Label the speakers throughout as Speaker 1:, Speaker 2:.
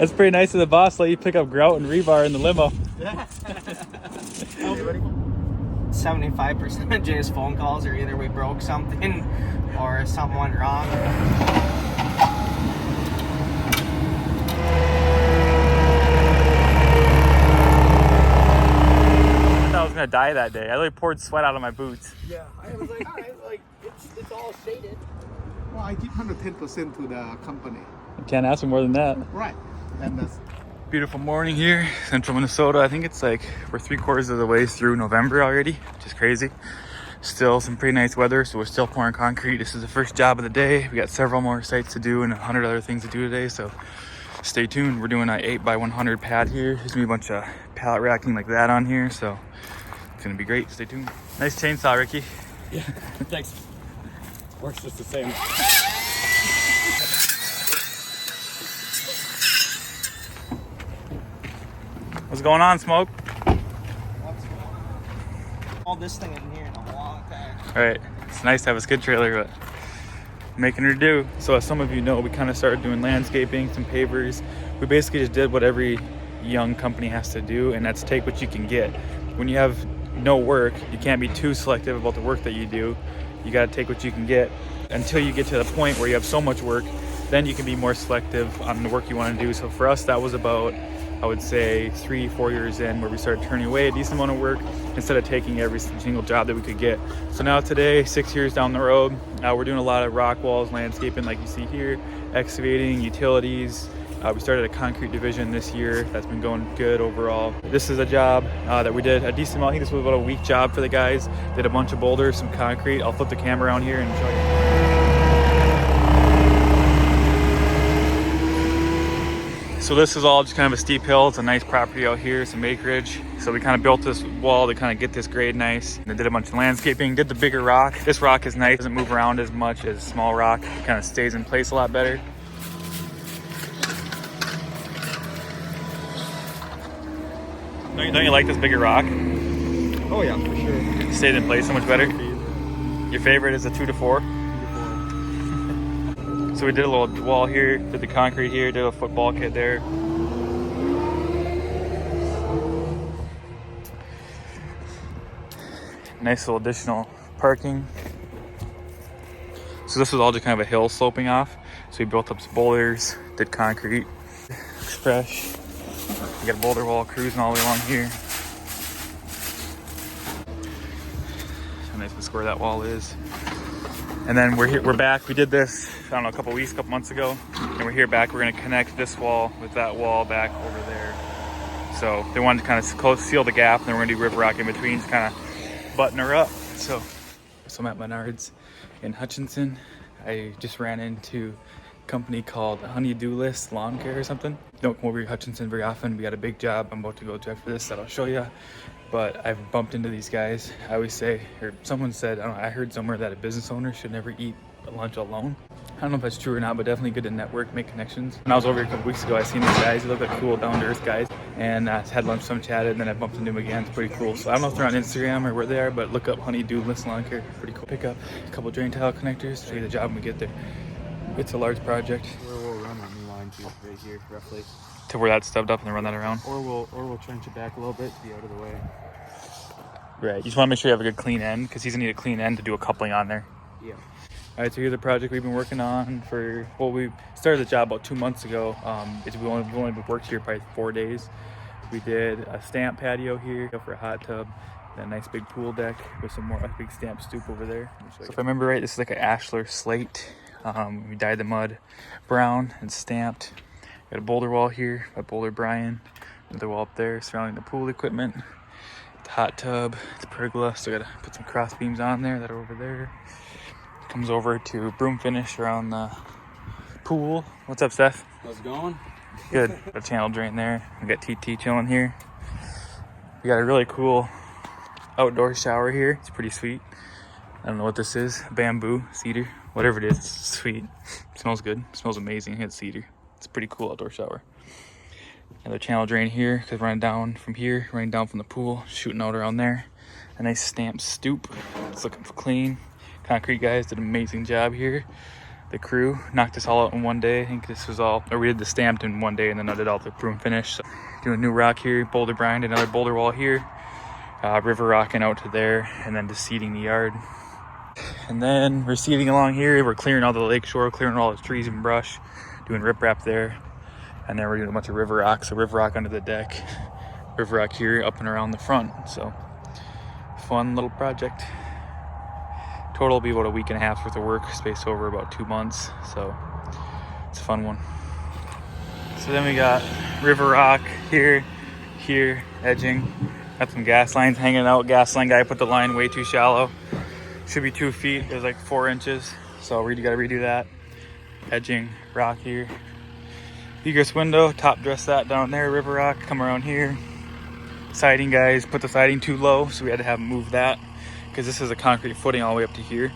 Speaker 1: That's pretty nice of the boss. Let you pick up grout and rebar in the limo.
Speaker 2: Yeah. 75% of Jay's phone calls are either we broke something or something went wrong.
Speaker 1: I was gonna die that day. I literally poured sweat out of my boots.
Speaker 3: Yeah, I was like, all right, like it's all shaded. Well, I give 110% to the company.
Speaker 1: You can't ask for more than that.
Speaker 3: Right, and that's
Speaker 1: Beautiful morning here, central Minnesota. I think it's like we're 3/4 of the way through November already, which is crazy. Still some pretty nice weather, so we're still pouring concrete. This is the first job of the day. We got several more sites to do and 100 other things to do today, so stay tuned. We're doing an 8x100 pad here. There's gonna be a bunch of pallet racking like that on here, so it's gonna be great. Stay tuned. Nice chainsaw, Ricky.
Speaker 4: Yeah, thanks. Works just the same.
Speaker 1: What's going on, Smoke?
Speaker 2: All this thing in here in a long time.
Speaker 1: All right, it's nice to have a skid trailer, but making her do. So as some of you know, we kind of started doing landscaping, some pavers. We basically just did what every young company has to do, and that's take what you can get. When you have no work, you can't be too selective about the work that you do. You got to take what you can get until you get to the point where you have so much work, then you can be more selective on the work you want to do. So for us, that was about, I would say, 3-4 years in, where we started turning away a decent amount of work instead of taking every single job that we could get. So now today, 6 years down the road, we're doing a lot of rock walls, landscaping like you see here, excavating, utilities. We started a concrete division this year. That's been going good overall. This is a job that we did a decent amount. I think this was about a week job for the guys. Did a bunch of boulders, some concrete. I'll flip the camera around here and show you. So this is all just kind of a steep hill. It's a nice property out here, some acreage. So we kind of built this wall to kind of get this grade nice. And did a bunch of landscaping, did the bigger rock. This rock is nice, doesn't move around as much as small rock. It kind of stays in place a lot better. Don't you like this bigger rock?
Speaker 4: Oh yeah, for sure.
Speaker 1: It stayed in place so much better. Your favorite is a 2 to 4? So we did a little wall here, did the concrete here, did a football kit there. Nice little additional parking. So this was all just kind of a hill sloping off. So we built up some boulders, did concrete. Looks fresh. We got a boulder wall cruising all the way along here. How nice and square that wall is. And then we're here, we're back. We did this, I don't know, a couple months ago. And we're here back. We're gonna connect this wall with that wall back over there. So they wanted to kind of seal the gap, and then we're gonna do river rock in between to kind of button her up. So I'm at Menards in Hutchinson. I just ran into company called Honey-Do List Lawn Care or something. Don't come over to Hutchinson very often. We got a big job I'm about to go to after this that I'll show you. But I've bumped into these guys. I always say, or someone said, I don't know, I heard somewhere that a business owner should never eat lunch alone. I don't know if that's true or not, but definitely good to network, make connections. When I was over here a couple weeks ago, I seen these guys. They look like cool, down-to-earth guys. And had lunch, some chatted, and then I bumped into them again. It's pretty cool. So I don't know if they're on Instagram or where they are, but look up Honey-Do List Lawn Care. Pretty cool. Pick up a couple drain tile connectors, show you the job when we get there. It's a large project.
Speaker 4: Where we'll run a new line to right here, roughly.
Speaker 1: To where that's stubbed up and then run that around.
Speaker 4: Or we'll trench it back a little bit to be out of the way.
Speaker 1: Right. You just want to make sure you have a good clean end, because he's gonna need a clean end to do a coupling on there.
Speaker 4: Yeah.
Speaker 1: All right, so here's the project we've been working on for, well, we started the job about 2 months ago. We've only worked here probably 4 days. We did a stamp patio here for a hot tub, and a nice big pool deck with some more, a big stamp stoop over there. So if I remember right, this is like an ashlar slate. We dyed the mud brown and stamped. Got a boulder wall here by Boulder Brian. Another wall up there surrounding the pool equipment. The hot tub, the pergola. So gotta put some cross beams on there that are over there. Comes over to broom finish around the pool. What's up, Seth?
Speaker 4: How's it going?
Speaker 1: Good. Got a channel drain there. We got TT chilling here. We got a really cool outdoor shower here. It's pretty sweet. I don't know what this is. Bamboo, cedar, whatever it is. It's sweet. It smells good. It smells amazing. It's cedar. It's a pretty cool outdoor shower. Another channel drain here, because running down from here, running down from the pool, shooting out around there. A nice stamped stoop. It's looking clean. Concrete guys did an amazing job here. the crew knocked this all out in one day. I think this was all, or we did the stamped in one day and then I did all the broom finish. So doing new rock here, boulder brine, another boulder wall here, river rocking out to there, and then just seeding the yard. And then we're seeding along here. We're clearing all the lake shore, clearing all the trees and brush, doing riprap there. And then we're doing a bunch of river rock. So river rock under the deck, river rock here, up and around the front. So fun little project. Total will be about a week and a half worth of work, spaced over about 2 months. So it's a fun one. So then we got river rock here, edging. Got some gas lines hanging out. Gas line guy put the line way too shallow. Should be 2 feet. There's like 4 inches. So we got to redo that. Edging, rock here. Egress window, top dress that down there, river rock, come around here. Siding guys put the siding too low, so we had to have them move that because this is a concrete footing all the way up to here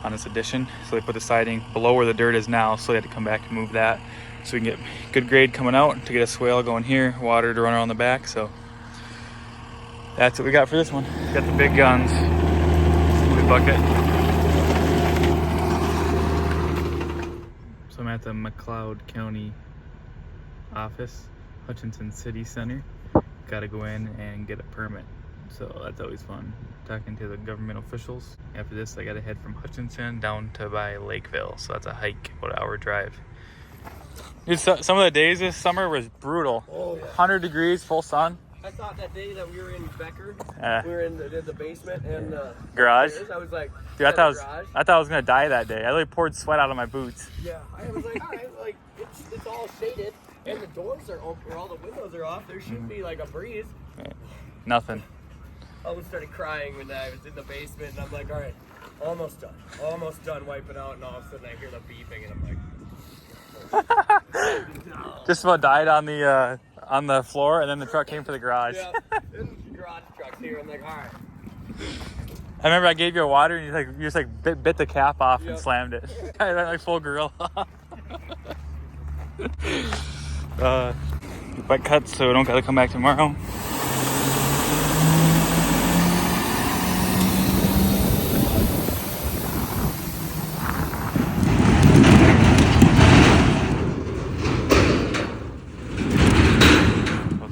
Speaker 1: on this addition. So they put the siding below where the dirt is now, so they had to come back and move that so we can get good grade coming out to get a swale going here, water to run around the back. So that's what we got for this one. Got the big guns, smooth bucket. So I'm at the McLeod County office, Hutchinson City Center. Got to go in and get a permit, so that's always fun, talking to the government officials. After this I got to head from Hutchinson down to by Lakeville, so that's a hike, about an hour drive. Dude, some of the days this summer was brutal.
Speaker 3: Oh, yeah.
Speaker 1: 100 degrees, full sun.
Speaker 3: I thought that day that we were in Becker, we were in the basement and
Speaker 1: garage.
Speaker 3: I was like,
Speaker 1: dude, I thought I was gonna die that day. I literally poured sweat out of my boots.
Speaker 3: Yeah, I was like, all right, like it's all shaded and the doors are open, all the windows are off. There should be like a breeze.
Speaker 1: Nothing.
Speaker 3: I almost started crying when I was in the basement, and I'm like, all right, almost done wiping out, and all of a sudden I hear the beeping, and I'm like,
Speaker 1: just about died on the floor, and then the truck came for the garage.
Speaker 3: yeah, and the garage truck's here. I'm like, all right.
Speaker 1: I remember I gave you a water, and you just bit the cap off and slammed it. I went like full gorilla. Wet cuts, so we don't gotta come back tomorrow.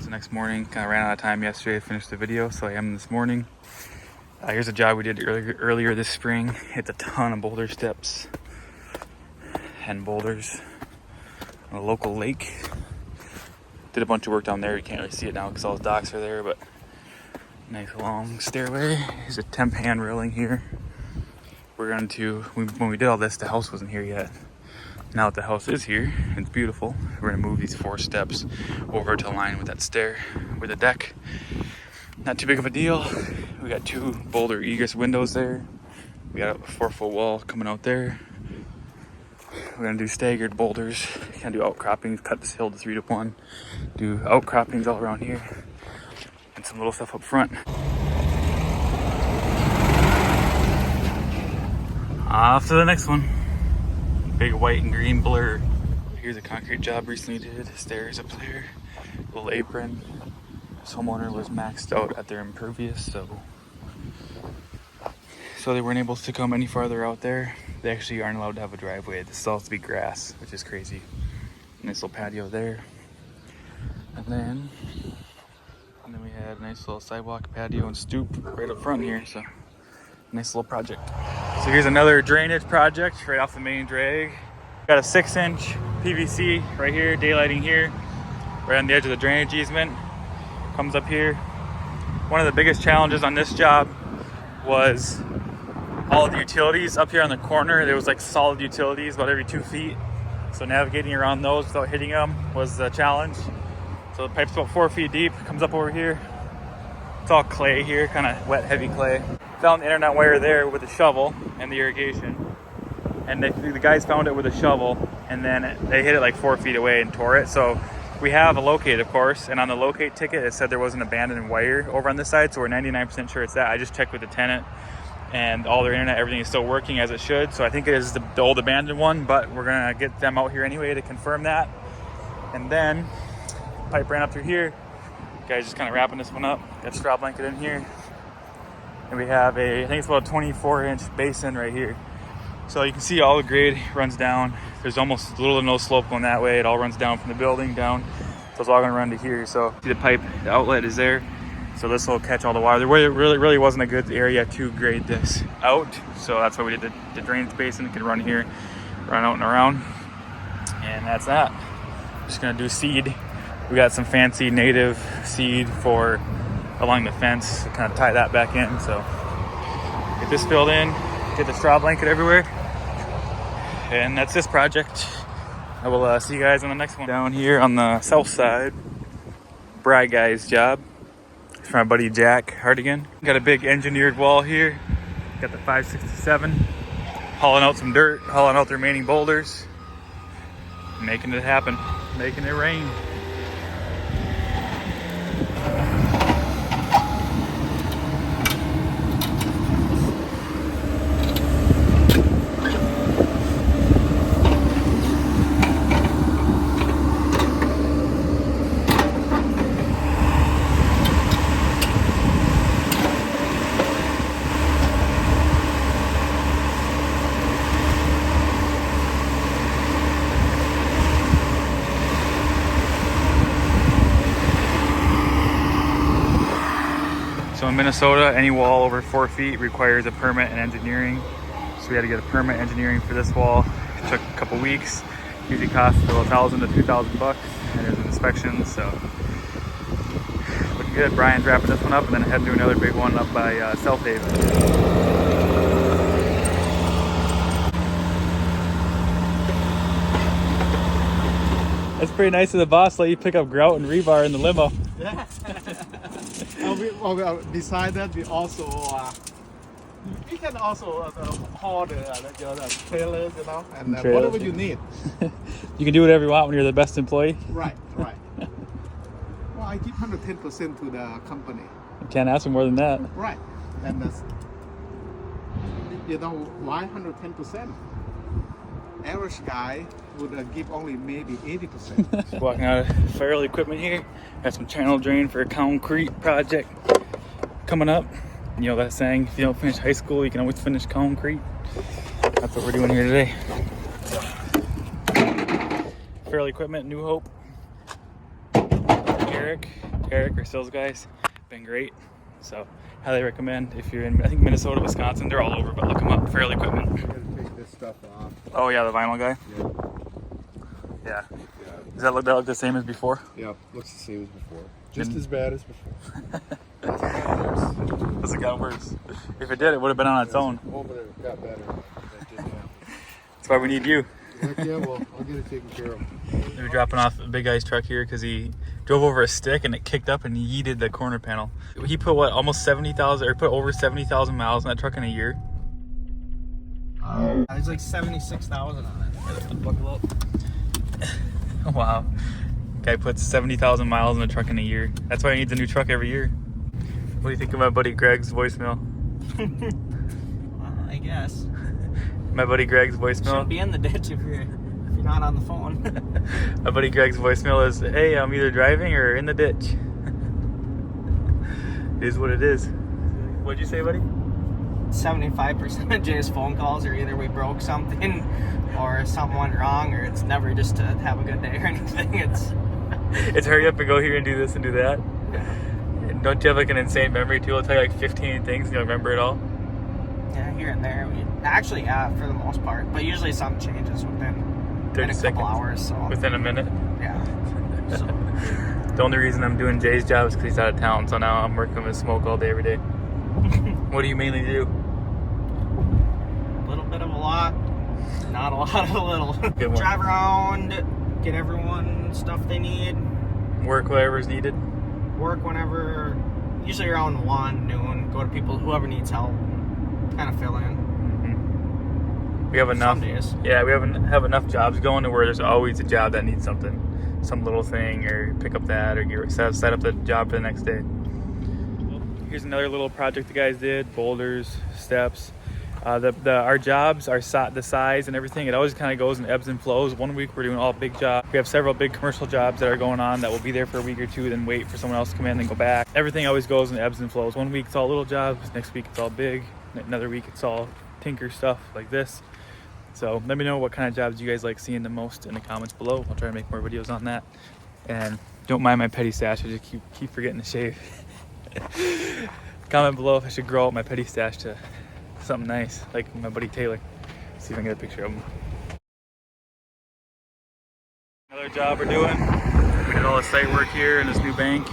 Speaker 1: Next morning, kind of ran out of time yesterday to finish the video, so I am this morning. Here's a job we did earlier this spring. It's a ton of boulder steps and boulders on a local lake. Did a bunch of work down there. You can't really see it now because all the docks are there, but nice long stairway. There's a temp hand railing here. We're going to, when we did all this, the house wasn't here yet. Now that the house is here, it's beautiful, we're gonna move these 4 steps over to line with that stair, with the deck. Not too big of a deal. We got 2 boulder egress windows there. We got a 4-foot wall coming out there. We're gonna do staggered boulders. Gonna do outcroppings, cut this hill to 3 to 1. Do outcroppings all around here. And some little stuff up front. Off to the next one. Big white and green blur. Here's a concrete job recently did. Stairs up there, little apron. This homeowner was maxed out at their impervious, so they weren't able to come any farther out there. They actually aren't allowed to have a driveway. This is all to be grass, which is crazy. Nice little patio there. And then we had a nice little sidewalk, patio, and stoop right up front here, so nice little project. So here's another drainage project right off the main drag. Got a 6-inch PVC right here, daylighting here, right on the edge of the drainage easement. Comes up here. One of the biggest challenges on this job was all of the utilities up here on the corner. There was like solid utilities about every 2 feet. So navigating around those without hitting them was a challenge. So the pipe's about 4 feet deep, comes up over here. It's all clay here, kind of wet, heavy clay. Found the internet wire there with a shovel and the irrigation. And the guys found it with a shovel, and then they hit it like 4 feet away and tore it. So we have a locate, of course, and on the locate ticket, it said there was an abandoned wire over on this side, so we're 99% sure it's that. I just checked with the tenant, and all their internet, everything is still working as it should. So I think it is the old abandoned one, but we're gonna get them out here anyway to confirm that. And then pipe ran up through here. Guys just kind of wrapping this one up. Got a straw blanket in here. And we have I think it's about a 24-inch basin right here. So you can see all the grade runs down. There's almost little to no slope going that way. It all runs down from the building down. So it's all gonna run to here. So see the pipe, the outlet is there. So this will catch all the water. There really wasn't a good area to grade this out. So that's why we did the drainage basin. It could run here, run out and around. And that's that. Just gonna do seed. We got some fancy native seed for along the fence to kind of tie that back in. So get this filled in, get the straw blanket everywhere. And that's this project. I will see you guys on the next one. Down here on the south side, Bry Guy's job. It's from my buddy Jack Hardigan. Got a big engineered wall here. Got the 567. Hauling out some dirt, hauling out the remaining boulders. Making it happen, making it rain. So in Minnesota, any wall over 4 feet requires a permit and engineering. So we had to get a permit engineering for this wall. It took a couple weeks. Usually costs about $1,000 to $2,000, and there's inspections. So looking good. Brian's wrapping this one up, and then heading to another big one up by South Haven. That's pretty nice of the boss. Let you pick up grout and rebar in the limo.
Speaker 5: Yeah. Beside that, we also we can also haul the trailers, you know, and whatever you need.
Speaker 1: You can do whatever you want when you're the best employee.
Speaker 5: Right. Well, I give 110% to the company.
Speaker 1: You can't ask for more than that.
Speaker 5: Right, and that's, you know, why 110%? Average guy would give only maybe 80%.
Speaker 1: Just walking out of Feral Equipment here. Got some channel drain for a concrete project coming up. You know that saying, if you don't finish high school, you can always finish concrete. That's what we're doing here today. Feral Equipment, New Hope. Eric, our sales guys, been great. So highly recommend if you're in, I think Minnesota, Wisconsin, they're all over, but look them up, Feral Equipment.
Speaker 5: You gotta take this stuff off.
Speaker 1: Oh yeah, the vinyl guy? Yeah. Does that look the same as before?
Speaker 5: Yeah, looks the same as before. Just as bad as before.
Speaker 1: Does it got worse? If it did, it would have been on its own.
Speaker 5: Oh, but it got better. That just happened.
Speaker 1: That's why we need you.
Speaker 5: Heck yeah, well, I'll get it taken care of.
Speaker 1: We're dropping off a big guy's truck here because he drove over a stick and it kicked up and yeeted the corner panel. He put what, almost 70,000, or put over 70,000 miles on that truck in a year.
Speaker 2: There's like 76,000 on it. Buckle up.
Speaker 1: Wow. Guy puts 70,000 miles in a truck in a year. That's why he needs a new truck every year. What do you think of my buddy Greg's voicemail?
Speaker 2: Well, I guess.
Speaker 1: My buddy Greg's voicemail.
Speaker 2: Shouldn't be in the ditch if you're not on the phone.
Speaker 1: My buddy Greg's voicemail is, hey, I'm either driving or in the ditch. It is what it is. What'd you say, buddy?
Speaker 2: 75% of Jay's phone calls are either we broke something or something went wrong, or it's never just to have a good day or anything.
Speaker 1: It's hurry up and go here and do this and do that. And don't you have like an insane memory too? I'll tell you like 15 things and you'll remember it all.
Speaker 2: Yeah, here and there. Actually, yeah, for the most part. But usually something changes within
Speaker 1: 30
Speaker 2: a
Speaker 1: seconds.
Speaker 2: couple hours. So
Speaker 1: Within a minute.
Speaker 2: yeah. So
Speaker 1: The only reason I'm doing Jay's job is because he's out of town. So now I'm working with smoke all day, every day. What do you mainly do?
Speaker 2: a little bit of a lot, not a lot of a little.
Speaker 1: Good one.
Speaker 2: Drive around, get everyone stuff they need.
Speaker 1: Work whatever's needed.
Speaker 2: Work whenever, usually around 1, noon. Go to people, whoever needs help. Kind of fill in.
Speaker 1: We have enough.
Speaker 2: Some days.
Speaker 1: Yeah, we have enough jobs going to where there's always a job that needs something, some little thing, or pick up that, or set up the job for the next day. Here's another little project the guys did: boulders, steps. Our jobs are the size and everything. It always kind of goes in ebbs and flows. 1 week we're doing all big jobs. We have several big commercial jobs that are going on that will be there for a week or two, then wait for someone else to come in and go back. Everything always goes in ebbs and flows. 1 week it's all little jobs. Next week it's all big. Another week it's all tinker stuff like this. So let me know what kind of jobs you guys like seeing the most in the comments below. I'll try to make more videos on that. And don't mind my petty stash. I just keep forgetting to shave. Comment below if I should grow out my petty stash to something nice, like my buddy Taylor. See if I can get a picture of him. Another job we're doing. We did all the site work here in this new bank.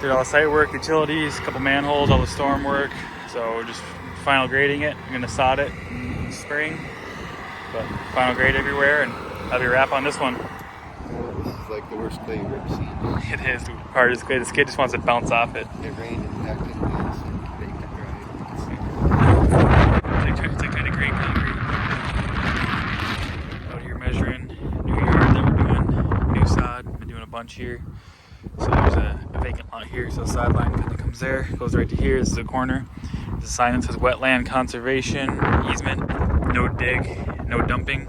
Speaker 1: Did all the site work, utilities, a couple manholes, all the storm work. So we're just final grading it. I'm gonna sod it in spring, but final grade everywhere, and that'll be a wrap on this one.
Speaker 6: This is like the worst clay you've ever seen.
Speaker 1: It is the hardest clay. This kid just wants to bounce off it.
Speaker 6: It rained and packed it and baked and dried.
Speaker 1: It's like trying to grade concrete. Out here measuring, new yard that we're doing, new sod. Been doing a bunch here. So there's a vacant lot here, so the sideline kind of comes there, goes right to here. This is the corner. There's a sign that says wetland conservation easement, no dig, no dumping.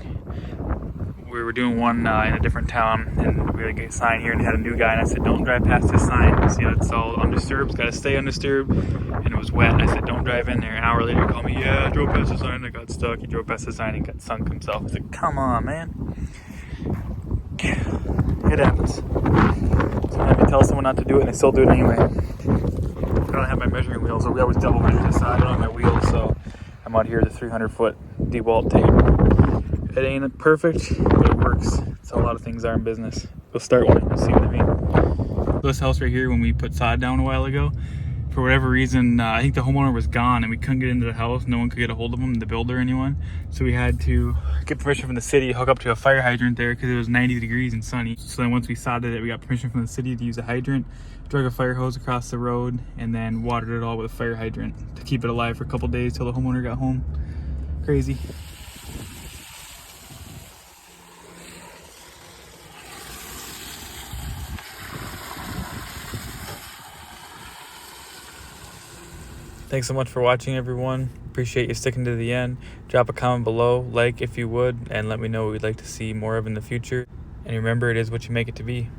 Speaker 1: We were doing one in a different town, and we had a sign here and had a new guy, and I said, don't drive past this sign. See, it's all undisturbed, it's got to stay undisturbed, and it was wet, and I said, don't drive in there. An hour later, he called me, yeah, I drove past the sign, I got stuck. He drove past the sign and got sunk himself. I said, come on, man. It happens. Sometimes you tell someone not to do it, and they still do it anyway. I don't have my measuring wheel, so we always double measure the side. I don't have my wheel, so I'm out here with a 300-foot DeWalt tape. It ain't perfect, but it works. That's how a lot of things are in business. We'll start one, you'll see what I mean. This house right here, when we put sod down a while ago, for whatever reason, I think the homeowner was gone and we couldn't get into the house. No one could get a hold of him, the builder or anyone. So we had to get permission from the city to hook up to a fire hydrant there because it was 90 degrees and sunny. So then once we sodded it, we got permission from the city to use a hydrant, drug a fire hose across the road, and then watered it all with a fire hydrant to keep it alive for a couple days till the homeowner got home. Crazy. Thanks so much for watching, everyone. Appreciate you sticking to the end. Drop a comment below, like if you would, and let me know what we'd like to see more of in the future. And remember, it is what you make it to be.